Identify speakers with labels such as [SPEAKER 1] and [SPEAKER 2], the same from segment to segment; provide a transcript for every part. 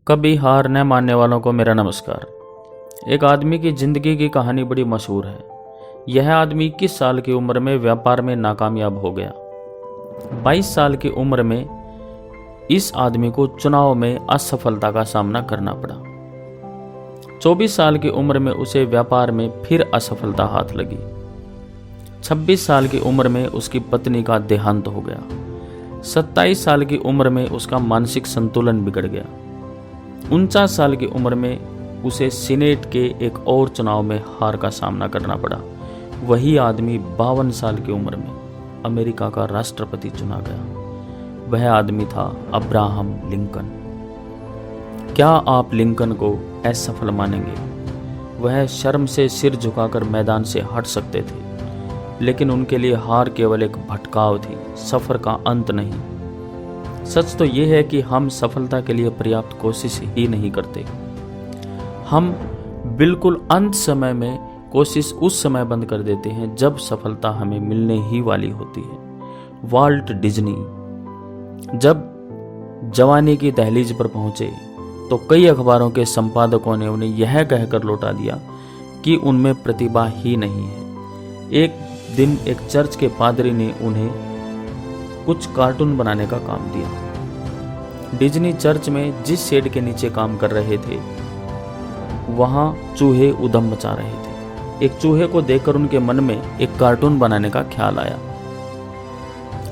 [SPEAKER 1] कभी हार न मानने वालों को मेरा नमस्कार। एक आदमी की जिंदगी की कहानी बड़ी मशहूर है। यह आदमी 21 साल की उम्र में व्यापार में नाकामयाब हो गया। 22 साल की उम्र में इस आदमी को चुनाव में असफलता का सामना करना पड़ा। 24 साल की उम्र में उसे व्यापार में फिर असफलता हाथ लगी। 26 साल की उम्र में उसकी पत्नी का देहांत हो गया। 27 साल की उम्र में उसका मानसिक संतुलन बिगड़ गया। 49 साल की उम्र में उसे सीनेट के एक और चुनाव में हार का सामना करना पड़ा। वही आदमी 52 साल की उम्र में अमेरिका का राष्ट्रपति चुना गया। वह आदमी था अब्राहम लिंकन। क्या आप लिंकन को असफल मानेंगे? वह शर्म से सिर झुकाकर मैदान से हट सकते थे, लेकिन उनके लिए हार केवल एक भटकाव थी, सफर का अंत नहीं। सच तो यह है कि हम सफलता के लिए पर्याप्त कोशिश ही नहीं करते। हम बिल्कुल अंत समय में कोशिश उस समय बंद कर देते हैं जब सफलता हमें मिलने ही वाली होती है। वाल्ट डिज्नी जब जवानी की दहलीज पर पहुंचे तो कई अखबारों के संपादकों ने उन्हें यह कहकर लौटा दिया कि उनमें प्रतिभा ही नहीं है। एक दिन एक चर्च के पादरी ने उन्हें कुछ कार्टून बनाने का काम दिया। डिज्नी चर्च में जिस शेड के नीचे काम कर रहे थे, वहां चूहे उधम मचा रहे थे। एक चूहे को देखकर उनके मन में एक कार्टून बनाने का ख्याल आया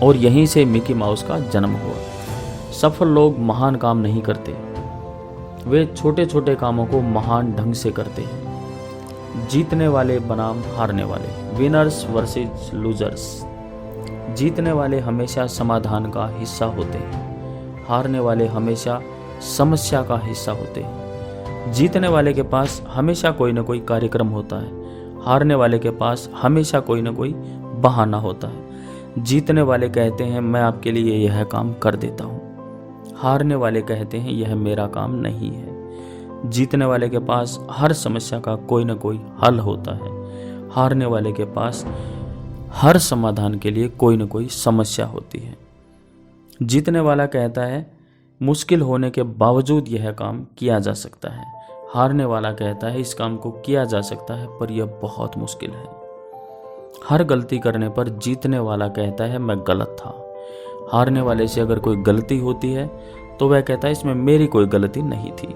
[SPEAKER 1] और यहीं से मिकी माउस का जन्म हुआ। सफल लोग महान काम नहीं करते, वे छोटे छोटे कामों को महान ढंग से करते हैं। जीतने वाले बनाम हारने वाले, विनर्स वर्सेस लूजर्स। जीतने वाले हमेशा समाधान का हिस्सा होते हैं, हारने वाले हमेशा समस्या का हिस्सा होते हैं। जीतने वाले के पास हमेशा कोई ना कोई कार्यक्रम होता है, हारने वाले के पास हमेशा कोई ना कोई बहाना होता है। जीतने वाले कहते हैं मैं आपके लिए यह काम कर देता हूँ, हारने वाले कहते हैं यह मेरा काम नहीं है। जीतने वाले के पास हर समस्या का कोई ना कोई हल होता है, हारने वाले के पास हर समाधान के लिए कोई न कोई समस्या होती है। जीतने वाला कहता है मुश्किल होने के बावजूद यह काम किया जा सकता है, हारने वाला कहता है इस काम को किया जा सकता है पर यह बहुत मुश्किल है। हर गलती करने पर जीतने वाला कहता है मैं गलत था। हारने वाले से अगर कोई गलती होती है तो वह कहता है इसमें मेरी कोई गलती नहीं थी।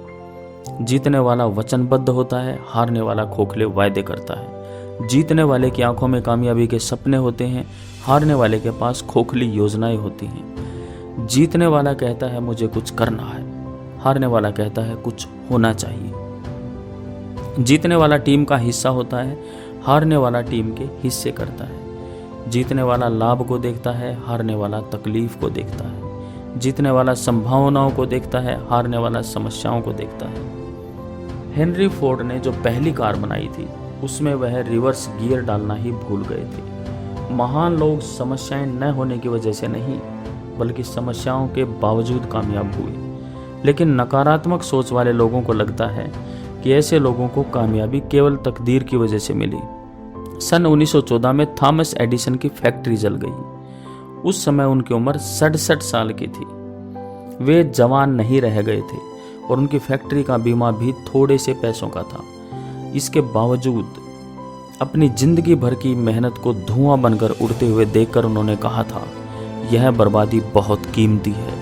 [SPEAKER 1] जीतने वाला वचनबद्ध होता है, हारने वाला खोखले वायदे करता है। जीतने वाले की आंखों में कामयाबी के सपने होते हैं, हारने वाले के पास खोखली योजनाएं होती हैं। जीतने वाला कहता है मुझे कुछ करना है, हारने वाला कहता है कुछ होना चाहिए। जीतने वाला टीम का हिस्सा होता है, हारने वाला टीम के हिस्से करता है। जीतने वाला लाभ को देखता है, हारने वाला तकलीफ को देखता है। जीतने वाला संभावनाओं को देखता है, हारने वाला समस्याओं को देखता है। हेनरी फोर्ड ने जो पहली कार बनाई थी उसमें वह रिवर्स गियर डालना ही भूल गए थे। महान लोग समस्याएं न होने की वजह से नहीं, बल्कि समस्याओं के बावजूद कामयाब हुए। लेकिन नकारात्मक सोच वाले लोगों को लगता है कि ऐसे लोगों को कामयाबी केवल तकदीर की वजह से मिली। सन 1914 में थॉमस एडिसन की फैक्ट्री जल गई। उस समय उनकी उम्र 67 साल की थी। वे जवान नहीं रह गए थे और उनकी फैक्ट्री का बीमा भी थोड़े से पैसों का था। इसके बावजूद अपनी जिंदगी भर की मेहनत को धुआं बनकर उड़ते हुए देखकर उन्होंने कहा था यह बर्बादी बहुत कीमती है,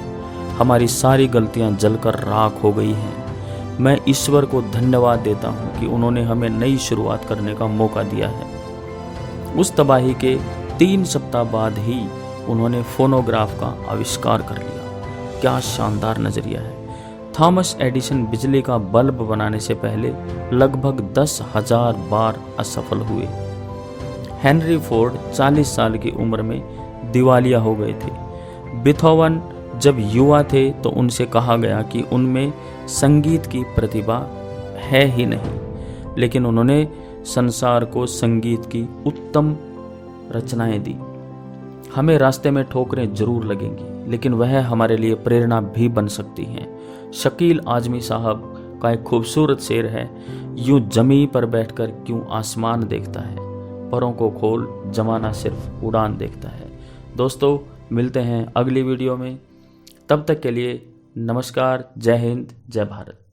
[SPEAKER 1] हमारी सारी गलतियां जलकर राख हो गई हैं। मैं ईश्वर को धन्यवाद देता हूं कि उन्होंने हमें नई शुरुआत करने का मौका दिया है। उस तबाही के 3 सप्ताह बाद ही उन्होंने फोनोग्राफ का आविष्कार कर लिया। क्या शानदार नजरिया है। थॉमस एडिसन बिजली का बल्ब बनाने से पहले लगभग 10,000 बार असफल हुए। हेनरी फोर्ड 40 साल की उम्र में दिवालिया हो गए थे। बीथोवन जब युवा थे तो उनसे कहा गया कि उनमें संगीत की प्रतिभा है ही नहीं, लेकिन उन्होंने संसार को संगीत की उत्तम रचनाएं दी। हमें रास्ते में ठोकरें जरूर लगेंगी, लेकिन वह हमारे लिए प्रेरणा भी बन सकती हैं। शकील आजमी साहब का एक खूबसूरत शेर है, यूं जमी पर बैठकर क्यों आसमान देखता है, परों को खोल जमाना सिर्फ उड़ान देखता है। दोस्तों मिलते हैं अगली वीडियो में, तब तक के लिए नमस्कार, जय हिंद, जय भारत।